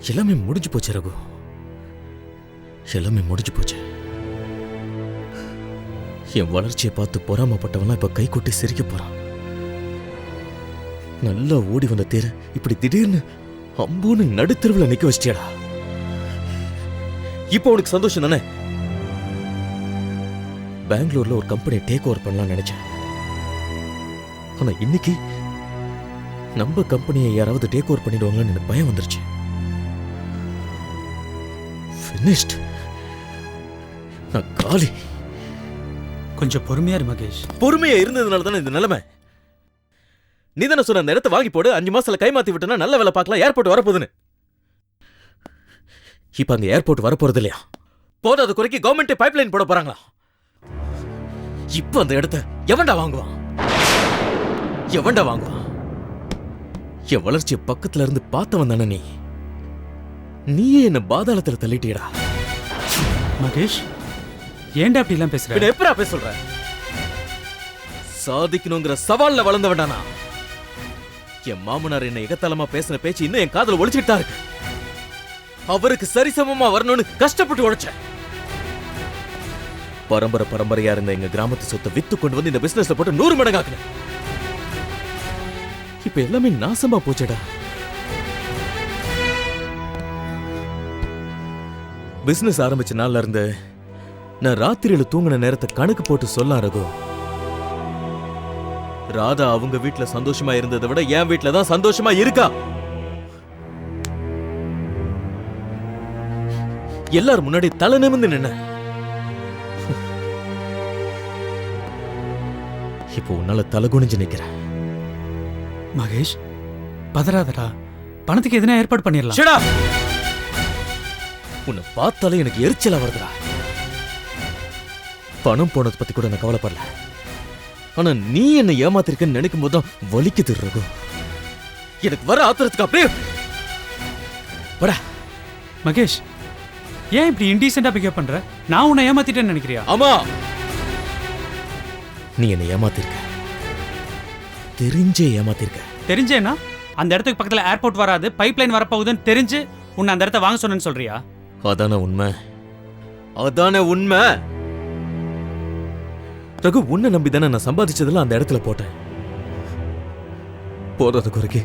எல்லாமே முடிஞ்சு போச்சு ரகு. எல்லாமே முடிஞ்சு போச்சு. என் வளர்ச்சியை பார்த்து பொறாமப்பட்டவனா இப்ப கை கொட்டி சிரிக்க போறான். நல்லா ஓடி வந்த தேர இப்படி திடீர்னு அம்பூன்னு நடுத்தெருவில் நிக்க வச்சிட்டியாடா. இப்போ உனக்கு சந்தோஷம் தானே? பெங்களூர்ல ஒரு கம்பெனி டேக் ஓவர் பண்ணலாம்னு நினைச்சேன். ஆனா இன்னைக்கு நம்ம கம்பெனியை யாராவது டேக் ஓவர் பண்ணிடுவாங்கன்னு எனக்கு பயம் வந்துருச்சு. ஃபினிஷ்ட். நான் காலி. கொஞ்சம் பொறுமையா இரு மகேஷ். பொறுமையா இருந்ததுனால தானே இந்த நிலைமை. நீ தானே சொன்ன அந்த இடத்த வாங்கி போடு, 5 மாசத்துல கைமாத்தி விட்டனா நல்ல வேலை பார்க்கலாம், ஏர்போர்ட் வரப்போகுதுன்னு. இப்ப அங்க ஏர்போர்ட் வரப்போறது இல்லையா? போதாத குறைக்கு கவர்மெண்ட் பைப்லைன் போட போறாங்களா? இப்ப அந்த இடத்த எவன்டா வாங்குவான்? எவன்டா வாங்குவான்? என் வளர்ச்சியை பக்கத்துல இருந்து பார்த்தவன் தானே நீ. நீயே என்ன பாதாளத்துல தள்ளிட்டியடா. மகேஷ், ஏன்டா அப்படி எல்லாம் பேசுற? எப்படா பேச சொல்ற? சாதிக்கணுங்கிற சவால்ல வளர்ந்த வேண்டானா? என் மாமனார் என்ன எகத்தலமா பேசின பேச்சு இன்னும் என் காதுல ஒழிச்சுட்டு தான் இருக்கு. அவருக்கு சரிசமமா வரணும்னு கஷ்டப்பட்டு உழைச்சேன். பரம்பரை பரம்பரையா இருந்த எங்க கிராமத்து சொத்தை வித்து கொண்டு வந்து இந்த பிசினஸ்ல போட்டு 100 மடங்காக்குனேன். இப்ப எல்லாமே நாசமா போச்சேடா. பிசினஸ் ஆரம்பிச்ச நாள்ல இருந்து நான் ராத்திரியில தூங்கின நேரத்தை கணக்கு போட்டு சொல்ல ரகு. ராதா அவங்க வீட்டுல சந்தோஷமா இருந்ததை விட என் வீட்டுல தான் சந்தோஷமா இருக்கா. எல்லாரும் முன்னாடி தலை நிமிர்ந்து நின்ன. இப்போ உன்னால தலை குனிஞ்சு நிக்கிறேன். மகேஷ், பதறாதடா. பணத்துக்கு எதுனா ஏற்பாடு பண்ணிடலாம். Shut up. உன்னை பார்த்தாலே எனக்கு எரிச்சலா வருதுடா. பணம் போனது பத்தி கூட நான் கவலைப்படல. ஆனா நீ என்ன ஏமாத்திருக்கன்னு நினைக்கும் போதுதான் வலிக்குது ரகு. எனக்கு வர ஆத்திரத்துக்கு அப்படியே வர. மகேஷ், ஏன் இப்படி இன்டீசென்ட்டா பிஹேவ் பண்ற? நான் உன்னை ஏமாத்திட்டேன்னு நினைக்கிறியா? ஆமா, நீ என்ன ஏமாத்திருக்க. தெரிஞ்சே ஏமாத்திருக்க. தெரிஞ்சேனா அந்த இடத்துக்கு பக்கத்துல ஏர்போர்ட் வராது, பைப்லைன் வரப்போகுதுன்னு தெரிஞ்சு உன்னை அந்த இடத்த வாங்க சொன்னேன்னு சொல்றியா? அதானே உண்மை. அதானே உண்மை. ரகு, உன்னை நம்பி தானே நான் சம்பாதிச்சதெல்லாம் அந்த இடத்துல போட்டேன். போதாத குறைக்கு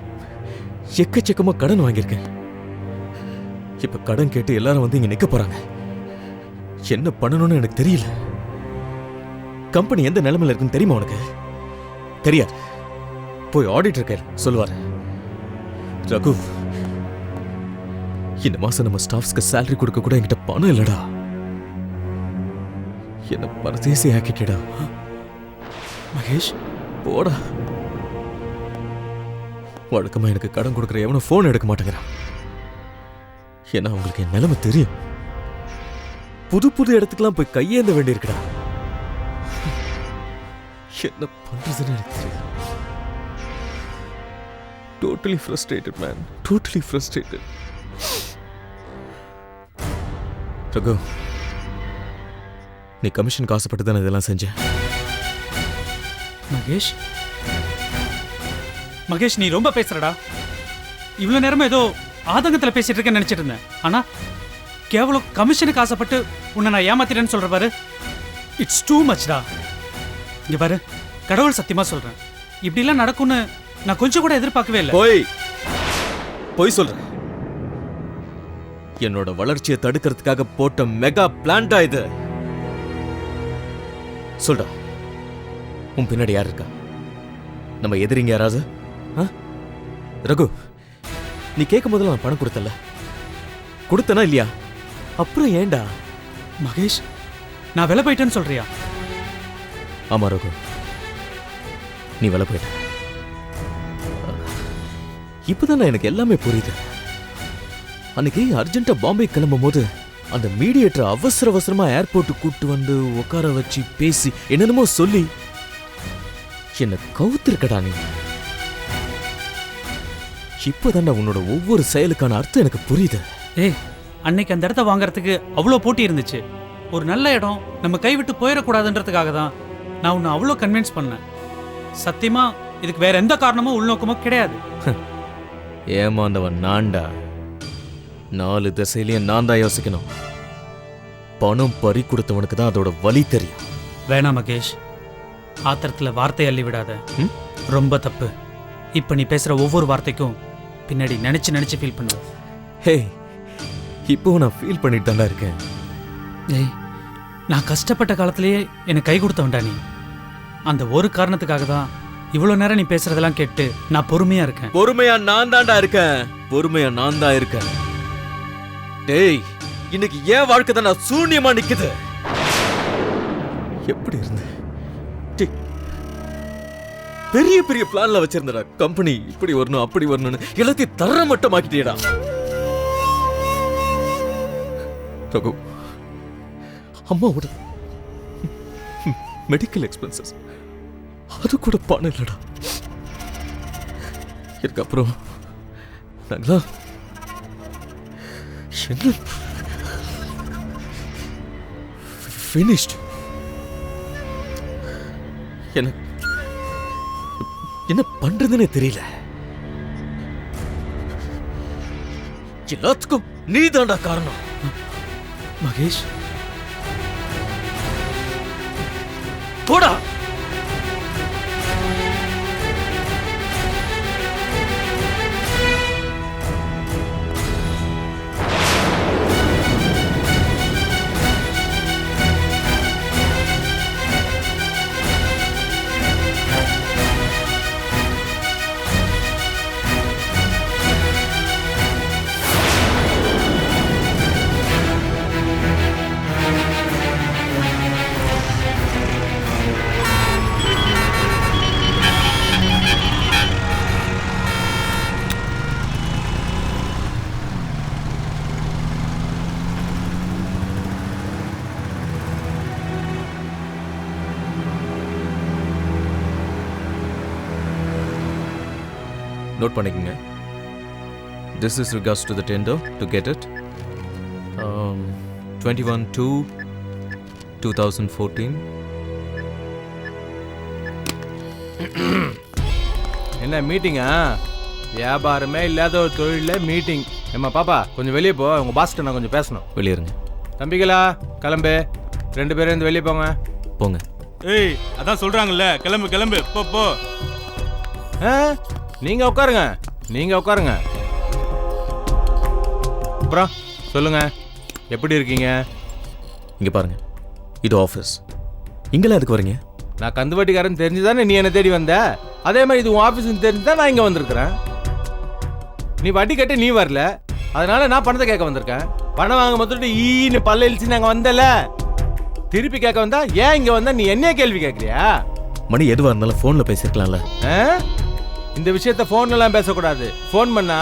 எக்கச்சக்கமா கடன் வாங்கியிருக்கேன். இப்ப கடன் கேட்டு எல்லாரும் வந்து இங்க நிக்க போறாங்க. என்ன பண்ணணும்னு எனக்கு தெரியல. கம்பெனி எந்த நிலைமையில இருக்குன்னு தெரியுமா உனக்கு? தெரியாது. போய் ஆடிட்டர் கையில் சொல்லுவாரு. ரகு, இந்த மாசம் நம்ம ஸ்டாஃப்ஸ்க்கு சேலரி கொடுக்க கூட என்கிட்ட பணம் இல்லடா. என்ன பரதேசி ஆக்கிட்டா. மகேஷ், போடா. வழக்கமா எனக்கு கடன் கொடுக்குற எவனும் போன் எடுக்க மாட்டேங்கிறான். ஏன்னா அவங்களுக்கு என் நிலைமை தெரியும். புது புது இடத்துக்குலாம் போய் கையேந்த வேண்டியிருக்குடா. என்ன பண்றதுன்னு எனக்கு தெரியல. Totally frustrated, man. Totally frustrated. Raghu, நீ கமிஷன் காசுப்பட்டு தானே இதெல்லாம் செஞ்ச? மகேஷ், மகேஷ், நீ ரொம்ப பேசுறடா. இவ்வளவு நேரமா ஏதோ ஆதங்கத்துல பேசிட்டு இருக்கேன்னு நினைச்சிட்டு இருந்தேன். ஆனா கேவலம் கமிஷனுக்கு ஆசைப்பட்டு உன்னை நான் ஏமாத்திட்டேன்னு சொல்ற பாரு. இட்ஸ் டூ மச்டா. இங்க பாரு, கடவுள் சத்தியமா சொல்றேன், இப்படி எல்லாம் நடக்கும்னு நான் கொஞ்சம் கூட எதிர்பார்க்கவே இல்லை. போய் சொல்றேன். என்னோட வளர்ச்சியை தடுக்கிறதுக்காக போட்ட மெகா பிளான்டா இது. சொல்றா, உன் பின்னாடி யார் இருக்கா? நம்ம எதிரிங்க யாராவது? ரகு, நீ கேட்கும் போதெல்லாம் நான் பணம் கொடுத்தல, கொடுத்தனா இல்லையா? அப்புறம் ஏண்டா? மகேஷ், நான் விலை போயிட்டேன்னு சொல்றியா? ஆமா ரகு, நீ விலை போயிட்ட. இப்பதான் எனக்கு எல்லாமே புரியுது. அன்னைக்கு அர்ஜென்ட்டா பாம்பே கிளம்பும் போது அந்த மீடியேட்டர் அவசர அவசரமா ஏர்போர்ட் கூட்டு வந்து உட்கார வச்சு பேசி என்னென்னமோ சொல்லி என்ன கவுத்திருக்கடா நீ. இப்பதான் உன்னோட ஒவ்வொரு செயலுக்கான அர்த்தம் எனக்கு புரியுது. ஏய், அன்னைக்கு அந்த இடத்த வாங்கறதுக்கு அவ்வளோ போட்டி இருந்துச்சு. ஒரு நல்ல இடம் நம்ம கைவிட்டு போயிடக்கூடாதுன்றதுக்காக தான் நான் உன்னை அவ்வளோ கன்வின்ஸ் பண்ணேன். சத்தியமா இதுக்கு வேற எந்த காரணமும் உள்நோக்கமோ கிடையாது. ஏமாந்தவன் நான்டா. 4 திசையிலையும் நான் தான் யோசிக்கணும். பணம் பறி கொடுத்தவனுக்கு தான் அதோட வலி தெரியும். வேணாம் மகேஷ், ஆத்திரத்தில் வார்த்தை அள்ளி விடாத. ரொம்ப தப்பு. இப்போ நீ பேசுகிற ஒவ்வொரு வார்த்தைக்கும் பின்னாடி நினச்சி ஃபீல் பண்ணுவ. ஹே, இப்போ நான் ஃபீல் பண்ணிட்டு தான்டா இருக்கேன். ஏய், நான் கஷ்டப்பட்ட காலத்திலேயே எனக்கு கை கொடுத்தவன்டா நீ. அந்த ஒரு காரணத்துக்காக தான் இவ்வளோ நேரம் நீ பேசுறதெல்லாம் கேட்டு நான் பொறுமையா இருக்கேன். பொறுமையா நான் தான்டா இருக்கேன். பொறுமையா நான் தான் இருக்கேன். டேய், இன்னைக்கு ஏன் வாழ்க்கை தான் நான் சூன்யமா நிக்குது. எப்படி இருந்த பெரிய பெரிய பிளான்ல வச்சிருந்தடா. கம்பெனி இப்படி வரணும் அப்படி வரணும்னு எல்லாத்தையும் தர மட்டமாக்கிட்டேடா. ரகு, அம்மாவோட மெடிக்கல் எக்ஸ்பென்சஸ் அது கூட பணம் இல்லடா. இதுக்கப்புறம் நாங்களா என்ன finished. என்ன பண்றதுன்னு தெரியல. எல்லாத்துக்கும் நீதான்டா காரணம். மகேஷ், போடா. நோட் பண்ணிக்கங்க. This is regards to the tender to get it. 21/2/2014. என்ன மீட்டிங்கா? வியாபாரமே இல்லாத ஒரு தொழிலில் மீட்டிங். ஏம்மா பாப்பா, கொஞ்சம் வெளியே போ. உங்கள் பாஸ்கிட்ட நான் கொஞ்சம் பேசணும். வெளியேறுங்க. தம்பிகளா, கிளம்பு. 2 பேரும் இருந்து வெளியே போங்க. போங்க. ஏய், அதான் சொல்றாங்கல்ல, கிளம்பு கிளம்பு, போ போ. நீங்கள் உட்காருங்க, நீங்கள் உட்காருங்க. அப்புறம் சொல்லுங்க, எப்படி இருக்கீங்க? இங்கே பாருங்க, இது ஆஃபீஸ். இங்கெல்லாம் எதுக்கு வரீங்க? நான் கந்துவட்டிக்காரன் தெரிஞ்சு தானே நீ என்னை தேடி வந்த. அதே மாதிரி இது உன் ஆஃபீஸ்ன்னு தெரிஞ்சு தான் நான் இங்கே வந்திருக்கிறேன். நீ வட்டி கட்டி நீ வரல, அதனால நான் பணத்தை கேட்க வந்திருக்கேன். பணம் வாங்க மொத்தம் ஈன்னு பல்ல இழிச்சு நாங்கள் வந்தல. திருப்பி கேட்க வந்தா ஏன் இங்கே வந்தா நீ என்னைய கேள்வி கேட்குறியா? மணி எதுவாக இருந்தாலும் ஃபோனில் பேசியிருக்கலாம்ல. இந்த விஷயத்த ஃபோன்லாம் பேசக்கூடாது. ஃபோன் பண்ணா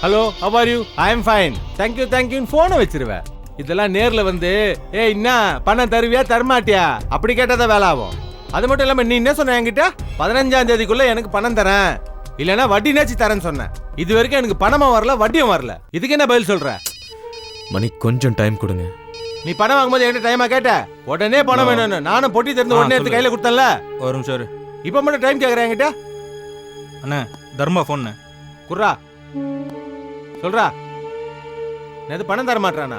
hello how are you, I am fine, thank you தேங்க்யூன்னு ஃபோனை வச்சிருவேன். இதெல்லாம் நேரில் வந்து ஏய் என்ன பணம் தருவியா தரமாட்டியா அப்படி கேட்டாதான் வேலை ஆகும். அது மட்டும் இல்லாமல் நீ என்ன சொன்ன என்கிட்ட 15ஆம் தேதிக்குள்ள எனக்கு பணம் தரேன், இல்லைன்னா வட்டி நேச்சு தரேன்னு சொன்னேன். இது வரைக்கும் எனக்கு பணமும் வரல வட்டியும் வரல. இதுக்கு என்ன பதில் சொல்ற? மணி கொஞ்சம் டைம் கொடுங்க. நீ பணம் வாங்கும்போது என்கிட்ட டைமா கேட்ட? உடனே பணம் வேணும்னு நானும் பொட்டி திறந்து உடனே எடுத்து கையில கொடுத்தல. ஒரு நிமிஷம். இப்போ மட்டும் டைம் கேட்குறேன் என்கிட்ட. அண்ணா தர்மா ஃபோன் குர்ரா சொல்றா. எது பணம் தர மாட்டானா?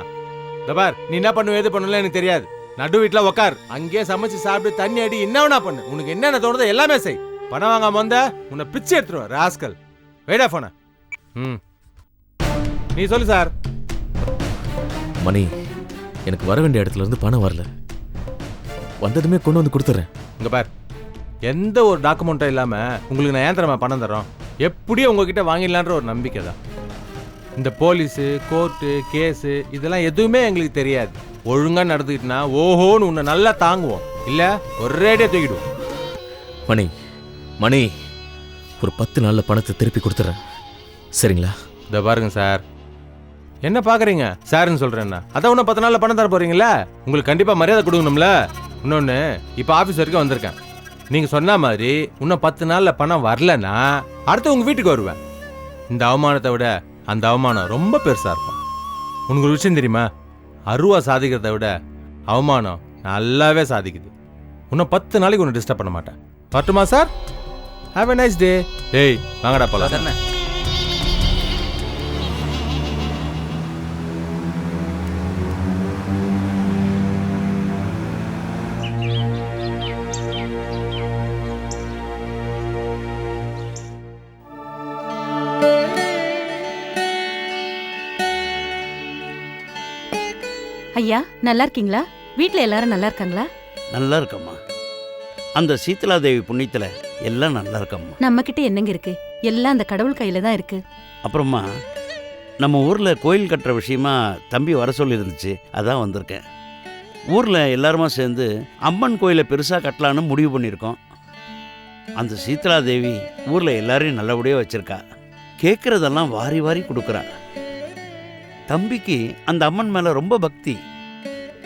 தபார், நீ என்ன பண்ணுவ எது பண்ணல எனக்கு தெரியாது. நடு வீட்டில் உக்கார், அங்கேயே சமைச்சு சாப்பிட்டு தண்ணி அடி என்ன பண்ணு. உனக்கு என்னென்ன தோணுதோ எல்லாமே செய். பணம் வாங்காம வந்த உன்னை பிச்சு எடுத்துருவேன் ராஸ்கல். வேடா போன. நீ சொல்லு சார். மணி, எனக்கு வர வேண்டிய இடத்துல இருந்து பணம் வரல. வந்ததுமே கொண்டு வந்து கொடுத்துறேன். இங்க பார், எந்த ஒரு டாக்குமெண்ட்டும் இல்லாம உங்களுக்கு நான் ஏன் தரமா பணம் தரோம்? எப்படியும் உங்ககிட்ட வாங்கிடலான்ற ஒரு நம்பிக்கை தான். இந்த போலீஸு கோர்ட்டு கேஸு இதெல்லாம் எதுவுமே எங்களுக்கு தெரியாது. ஒழுங்கா நடந்துக்கிட்டுனா ஓஹோன்னு உன்னை நல்லா தாங்குவோம், இல்ல ஒரேடியா தூக்கிடுவோம். மணி மணி, ஒரு 10 நாள்ல பணத்தை திருப்பி கொடுத்துறேன், சரிங்களா? இதை பாருங்க சார், என்ன பாக்குறீங்க சார்ன்னு சொல்றேன்னா? அதான் இன்னும் 10 நாள்ல பணம் தர போறீங்களா? உங்களுக்கு கண்டிப்பா மரியாதை கொடுக்கணும்ல. இன்னொன்னு, இப்ப ஆபீஸ் வரைக்கும் வந்திருக்கேன். நீங்க சொன்ன மாதிரி இன்னும் 10 நாள்ல பணம் வரலன்னா அடுத்து உங்க வீட்டுக்கு வருவேன். இந்த அவமானத்தை விட அந்த அவமானம் ரொம்ப பெருசா இருக்கும். உனக்கு ஒரு விஷயம் தெரியுமா? அருவா சாதிக்கிறத விட அவமானம் நல்லாவே சாதிக்குது. இன்னும் 10 நாளைக்கு ஒன்று டிஸ்டர்ப் பண்ண மாட்டேன். வரட்டுமா sir? Have a nice day. டேய் வாங்கடா போலாம். ஐயா நல்லா இருக்கீங்களா? வீட்ல எல்லாரும் நல்லா இருக்காங்களா? நல்லா இருக்கம்மா. அந்த சீதலாதேவி புண்ணியத்துல எல்லாம் நல்லா இருக்கம்மா. நம்ம கிட்ட என்னங்க இருக்கு? எல்லாம் அந்த கடவுள் கையில தான் இருக்கு. அப்புறமா நம்ம ஊர்ல கோயில் கட்டுற விஷயமா தம்பி வர சொல்லியிருந்துச்சு, அதான் வந்திருக்கேன். ஊர்ல எல்லாருமா சேர்ந்து அம்மன் கோயிலை பெருசா கட்டலான்னு முடிவு பண்ணியிருக்கோம். அந்த சீதலாதேவி ஊர்ல எல்லாரையும் நல்லபடியாக வச்சிருக்கா. கேட்கறதெல்லாம் வாரி வாரி கொடுக்குறா. தம்பிக்கு அந்த அம்மன் மேல ரொம்ப பக்தி.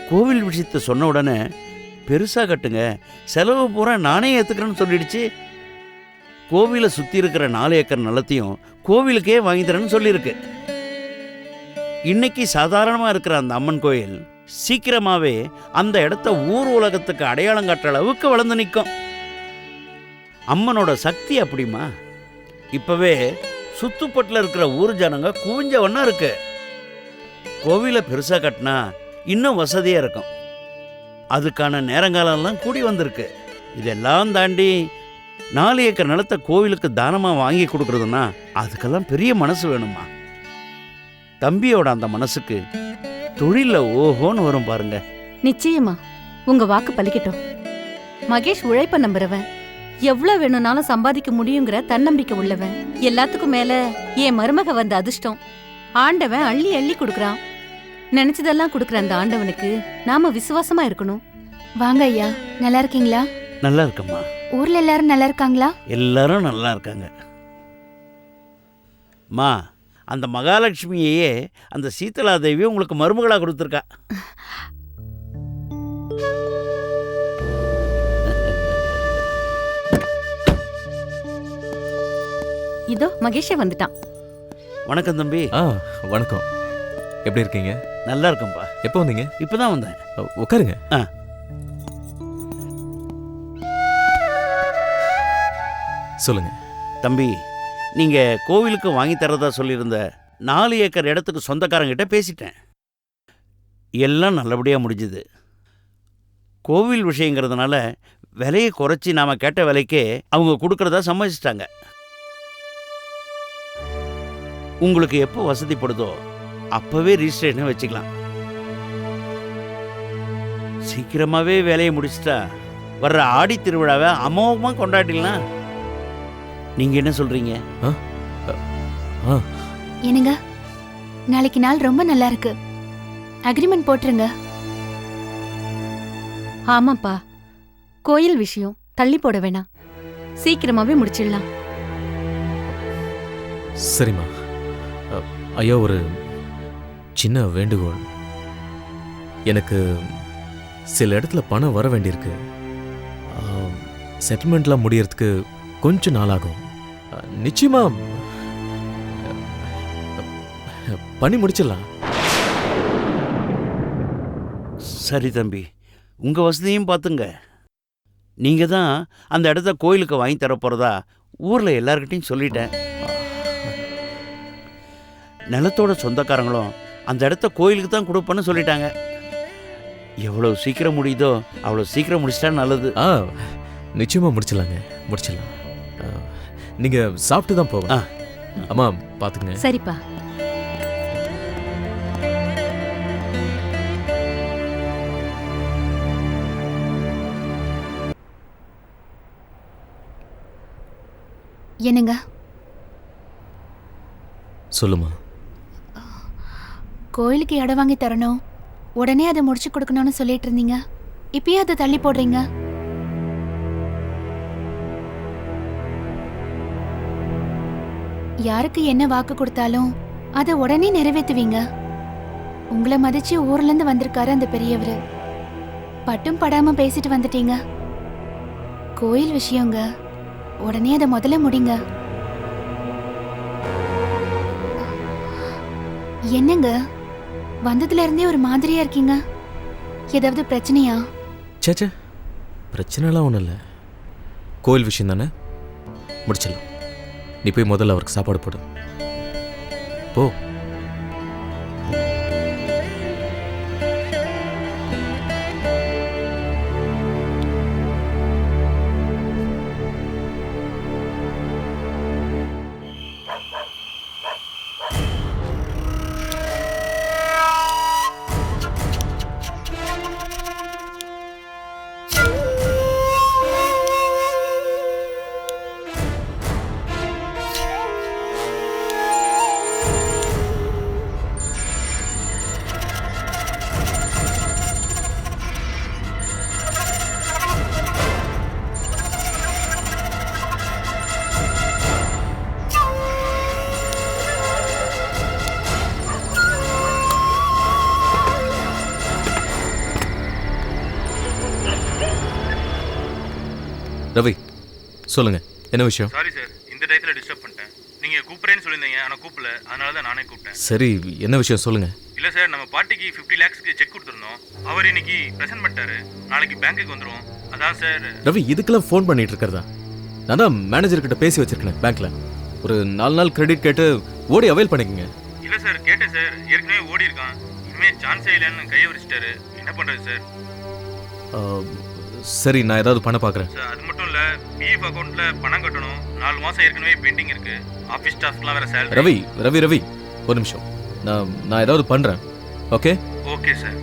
கோவில் விஷயத்தை சொன்ன உடனே பெருசா கட்டுங்க, செலவு பூரா நானே ஏத்துக்கிறேன்னு சொல்லிடுச்சு. கோவிலை சுத்தி இருக்கிற 4 ஏக்கர் நிலத்தையும் கோவிலுக்கே வாங்கி தரேன்னு சொல்லியிருக்கு. இன்னைக்கு சாதாரணமா இருக்கிற அந்த அம்மன் கோயில் சீக்கிரமாவே அந்த இடத்த ஊர் உலகத்துக்கு அடையாளம் காட்டுற அளவுக்கு வளர்ந்து நிற்கும். அம்மனோட சக்தி அப்படிமா. இப்பவே சுத்துப்பட்டில் இருக்கிற ஊர் ஜனங்க குவிஞ்ச வண்ணா இருக்கு. கோவிலை பெருசா கட்டினா இன்னும் வசதியா இருக்கும். அதுக்கான நேரங்காலம்லாம் கூடி வந்திருக்கு. இதெல்லாம் தாண்டி 4 ஏக்கர் நிலத்தை கோவிலுக்கு தானமா வாங்கி கொடுக்கறதுன்னா அதுக்கெல்லாம் பெரிய மனசு வேணுமா. தம்பியோட அந்த மனசுக்கு தொழில ஓஹோன்னு வரும் பாருங்க. நிச்சயமா உங்க வாக்கு பலிக்கட்டும். மகேஷ் உழைப்ப நம்புறவன், எவ்வளவு வேணும்னாலும் சம்பாதிக்க முடியுங்கிற தன்னம்பிக்கை உள்ளவன். எல்லாத்துக்கும் மேல என் மருமக வந்த அதிர்ஷ்டம். ஆண்டவன் அள்ளி அள்ளி கொடுக்கறான். நினைச்சதெல்லாம் கொடுக்கற அந்த ஆண்டவனுக்கு நாம விசுவாசமா இருக்கணும். வாங்க ஐயா, நல்லா இருக்கீங்களா? நல்லா இருக்கம்மா. ஊர்ல எல்லாரும் நல்லா இருக்காங்களா? எல்லாரும் நல்லா இருக்காங்க. மா, அந்த மகாலட்சுமியையே அந்த சீதலாதேவி உங்களுக்கு மருமகளா கொடுத்துருக்கா. இதோ மகேஷே வந்துட்டான். வணக்கம் தம்பி. வணக்கம். எப்படி இருக்கீங்க? நல்லா இருக்கம்பா. எப்போ வந்தீங்க? இப்பதான் வந்தேன். உட்காருங்க. சொல்லுங்க தம்பி, நீங்க கோவிலுக்கு வாங்கி தரதா சொல்லியிருந்த 4 ஏக்கர் இடத்துக்கு சொந்தக்காரங்கிட்ட பேசிட்டேன். எல்லாம் நல்லபடியா முடிஞ்சுது. கோவில் விஷயங்கிறதுனால விலையை குறைச்சி நாம கேட்ட விலைக்கே அவங்க கொடுக்கறதா சம்மதிச்சிட்டாங்க. உங்களுக்கு எப்போ வசதிப்படுதோ அப்பவே ரிஜிஸ்ட்ரேஷன் வச்சுக்கலாம். சீக்கிரமாவே வேலையை முடிச்சிட்டா வர்ற ஆடி திருவிழாவை அமோகமா கொண்டாடிடலாம். நீங்க என்ன சொல்றீங்க? என்னங்க, நாளைக்கு நாள் ரொம்ப நல்லா இருக்கு. அக்ரிமெண்ட் போட்டுருங்க. ஆமாப்பா, கோயில் விஷயம் தள்ளி போட வேணாம். சீக்கிரமாவே முடிச்சிடலாம். சரிம்மா. ஐயா, ஒரு சின்ன வேண்டுகோள். எனக்கு சில இடத்துல பணம் வர வேண்டியிருக்கு. செட்டில்மெண்ட்லாம் முடியறதுக்கு கொஞ்சம் நாளாகும். நிச்சயமா பண்ணி முடிச்சிடலாம். சரி தம்பி, உங்க வசதியும் பார்த்துங்க. நீங்க தான் அந்த இடத்த கோயிலுக்கு வாங்கி தர போறதா ஊர்ல எல்லார்கிட்டையும் சொல்லிட்டேன். நிலத்தோட சொந்தக்காரங்களும் அந்த இடத்த கோயிலுக்கு தான் கொடுப்பேன்னு சொல்லிட்டாங்க. எவ்வளவு சீக்கிரம் முடியுதோ அவ்வளோ சீக்கிரம் முடிச்சிட்டா நல்லது. நிச்சயமா முடிச்சிடலாங்க, முடிச்சிடலாம். நீங்க சாப்பிட்டு தான் போங்க. அம்மா பாத்துங்க. சரிப்பா. என்னங்க, சொல்லுமா. கோயிலுக்கு இடம் வாங்கி தரணும், உடனே அதை முடிச்சு கொடுக்கணும்னு சொல்லிட்டு இருந்தீங்க. இப்பயே அதை தள்ளி போடுறீங்க. யாருக்கு என்ன வாக்கு கொடுத்தாலும் அதை உடனே நிறைவேற்றுவீங்க. உங்களை மதிச்சு ஊர்ல இருந்து வந்திருக்காரு அந்த பெரியவர். பட்டும் படாம பேசிட்டு வந்துட்டீங்க. கோயில் விஷயங்க, உடனே அதை முதல்ல முடிங்க. என்னங்க, வந்ததுல இருந்தே ஒரு மாதிரியா இருக்கீங்க. ஏதாவது பிரச்சனையா? சேச்சே, பிரச்சனைலாம் ஒன்றும் இல்லை. கோயில் விஷயம் தானே, முடிச்சிடலாம். நீ போய் முதல்ல அவருக்கு சாப்பாடு போடு. போ. சொல்லுங்க, என்ன விஷயம்? சாரி சார், இந்த டயத்தில் டிஸ்டர்ப் பண்ணிட்டேன். நீங்கள் கூப்பிட்றேன்னு சொல்லியிருந்தீங்க, ஆனால் கூப்பிடல. அதனால தான் நானே கூப்பிட்டேன். சரி, என்ன விஷயம் சொல்லுங்க. இல்லை சார், நம்ம பார்ட்டிக்கு 50 lakhsக்கு செக் கொடுத்துருந்தோம். அவர் இன்னைக்கு ப்ரெசென்ட் பண்ணிட்டாரு. நாளைக்கு பேங்க்குக்கு வந்துடும். அதான் சார். ரவி, இதுக்கெல்லாம் ஃபோன் பண்ணிட்டு இருக்கிறதா? நான் தான் மேனேஜர் கிட்ட பேசி வச்சிருக்கேன் பேங்க்ல. ஒரு 4 நாள் கிரெடிட் கேட்டு ஓடி அவைல் பண்ணிக்கங்க. இல்லை சார், கேட்டேன் சார். ஏற்கனவே ஓடி இருக்கான். இனிமேல் சான்ஸே இல்லைன்னு கையை வச்சுட்டாரு. என்ன பண்ணுறது சார்? சரி, நான் ஏதாவது பண்ண பார்க்குறேன். சார், அது மட்டும் இல்லை, பிஎஃப் அக்கௌண்ட்டில் பணம் கட்டணும். 4 மாதம் ஏற்கனவே பெண்டிங் இருக்கு. ஆஃபீஸ் ஸ்டாஃப்லாம் வேற சேலரி. ரவி ரவி ரவி ஒரு நிமிஷம். நான் ஏதாவது பண்றேன். Okay okay sir.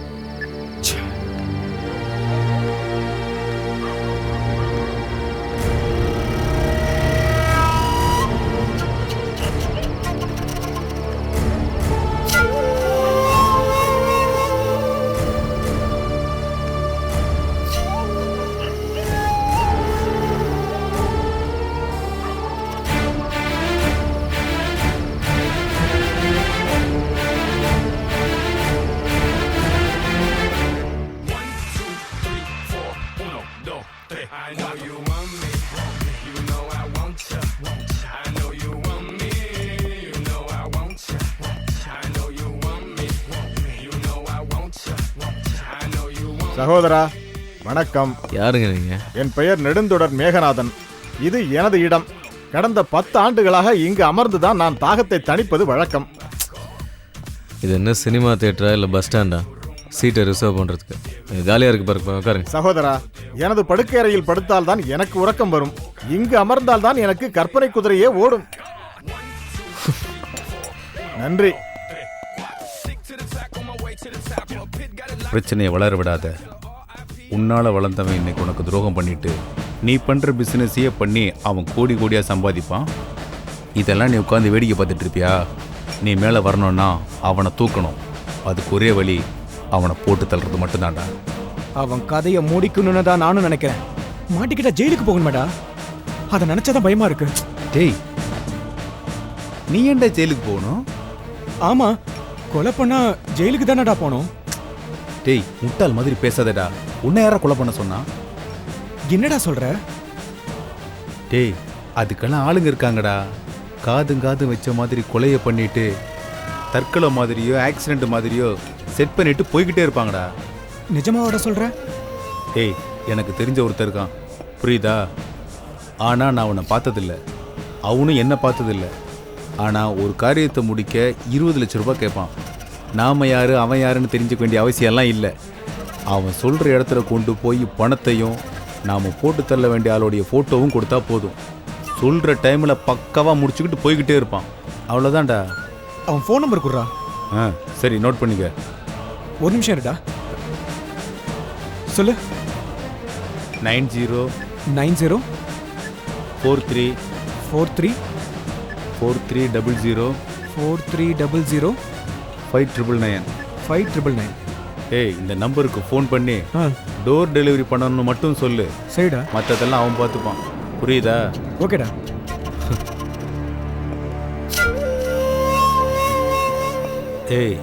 சகோதரா வணக்கம். யாருங்க நீங்க? என் பெயர் நெடுந்தொடர் மேகநாதன். இது எனது இடம். கடந்த 10 ஆண்டுகளாக இங்கு அமர்ந்துதான் நான் தாகத்தை தணிப்பது வழக்கம். இது என்ன சினிமா தியேட்டரா இல்லை பஸ் ஸ்டாண்டா? சீட்டை ரிசர்வ் பண்ணுறதுக்கு ஜாலியாக இருக்கு பாருங்க, உட்காருங்க. சகோதரா, எனது படுக்கை அறையில் படுத்தால்தான் எனக்கு உறக்கம் வரும். இங்கு அமர்ந்தால்தான் எனக்கு கற்பனை குதிரையே ஓடும். நன்றி. பிரச்சனையை வளர விடாத. உன்னால் வளர்ந்தவன் இன்னைக்கு உனக்கு துரோகம் பண்ணிட்டு நீ பண்ணுற பிஸ்னஸையே பண்ணி அவன் கோடி கோடியாக சம்பாதிப்பான். இதெல்லாம் நீ உட்காந்து வேடிக்கை பார்த்துட்டு இருப்பியா? நீ மேலே வரணும்னா அவனை தூக்கணும். அதுக்கு ஒரே வழி அவனை போட்டு தள்ளுறது மட்டும்தான்டா. அவன் கதையை மூடிக்கணும்னு தான் நானும் நினைக்கிறேன். மாட்டிக்கிட்ட ஜெயிலுக்கு போகணுமாடா? அதை நினைச்சதான் பயமா இருக்கு. டேய், நீ ஏன்டா ஜெயிலுக்கு போகணும்? ஆமா, கொலை பண்ணா ஜெயிலுக்கு தானடா போகணும். டேய், முட்டாள் மாதிரி பேசாதடா. உன்னை யாரா கொலை பண்ண சொன்னா? என்னடா சொல்ற? டேய், அதுக்கெல்லாம் ஆளுங்க இருக்காங்கடா. காதும் வச்ச மாதிரி கொலையை பண்ணிட்டு தற்கொலை மாதிரியோ ஆக்சிடென்ட் மாதிரியோ செட் பண்ணிட்டு போய்கிட்டே இருப்பாங்கடா. நிஜமாவோட சொல்ற? டேய், எனக்கு தெரிஞ்ச ஒருத்தர் இருக்கான், புரியுதா? ஆனால் நான் அவனை பார்த்ததில்ல, அவனும் என்ன பார்த்ததில்ல. ஆனால் ஒரு காரியத்தை முடிக்க 20 லட்ச ரூபாய் கேட்பான். நாம் யார் அவன் யாருன்னு தெரிஞ்சுக்க வேண்டிய அவசியம்லாம் இல்லை. அவன் சொல்கிற இடத்துல கொண்டு போய் பணத்தையும் நாம் போட்டு தள்ள வேண்டிய ஆளுடைய ஃபோட்டோவும் கொடுத்தா போதும். சொல்கிற டைமில் பக்காவாக முடிச்சுக்கிட்டு போய்கிட்டே இருப்பான். அவ்வளோதான்டா. அவன் ஃபோன் நம்பர் கொடுறா. சரி, நோட் பண்ணிக்க. ஒரு நிமிஷம் இருடா. சொல்லு. 90 90 43 43 4300 4300 5999 5999. ஏய், இந்த நம்பருக்கு ஃபோன் பண்ணி டோர் டெலிவரி பண்ணணும்னு மட்டும் சொல்லு. சரிடா. மற்றதெல்லாம் அவன் பார்த்துப்பான், புரியுதா? ஓகேடா. ஏய்,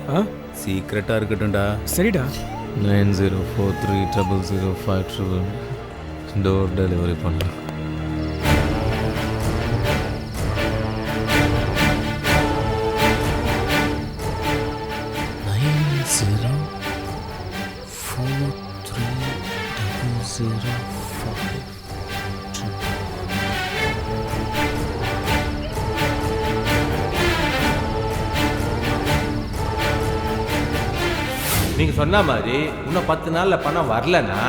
சீக்கிரட்டாக இருக்கட்டும்டா. சரிடா. 90430055 டோர் டெலிவரி பண்ணலாம். நீங்க சொன்ன மாதிரி இன்னும் 10 நாள்ல பணம் வரலன்னா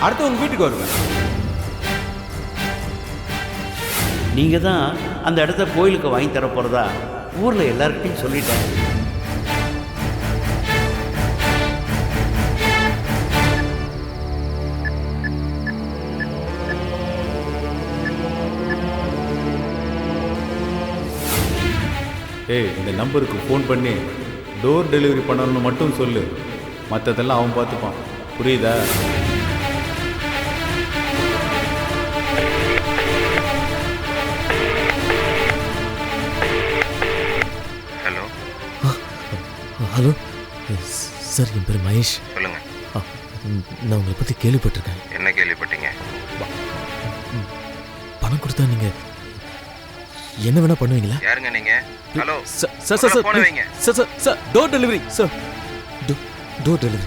அடுத்து உங்க வீட்டுக்கு வருவேன். நீங்கள் தான் அந்த இடத்த கோயிலுக்கு வாங்கி தர போகிறதா ஊரில் எல்லாருக்கிட்டையும் சொல்லிட்டேன். ஏய், இந்த நம்பருக்கு ஃபோன் பண்ணி டோர் டெலிவரி பண்ணணும்னு மட்டும் சொல்லு. மற்றதெல்லாம் அவன் பார்த்துப்பான், புரியுதா? ஹலோ ஹலோ சார், என் பேர் மகேஷ். சொல்லுங்க. நான் உங்களை பற்றி கேள்விப்பட்டிருக்கேன். என்ன கேள்விப்பட்டீங்க? பணம் கொடுத்து கொடுத்தா நீங்க என்ன வேணா பண்ணுவீங்களா? யாருங்க நீங்க? Hello sir sir sir sir door delivery sir door delivery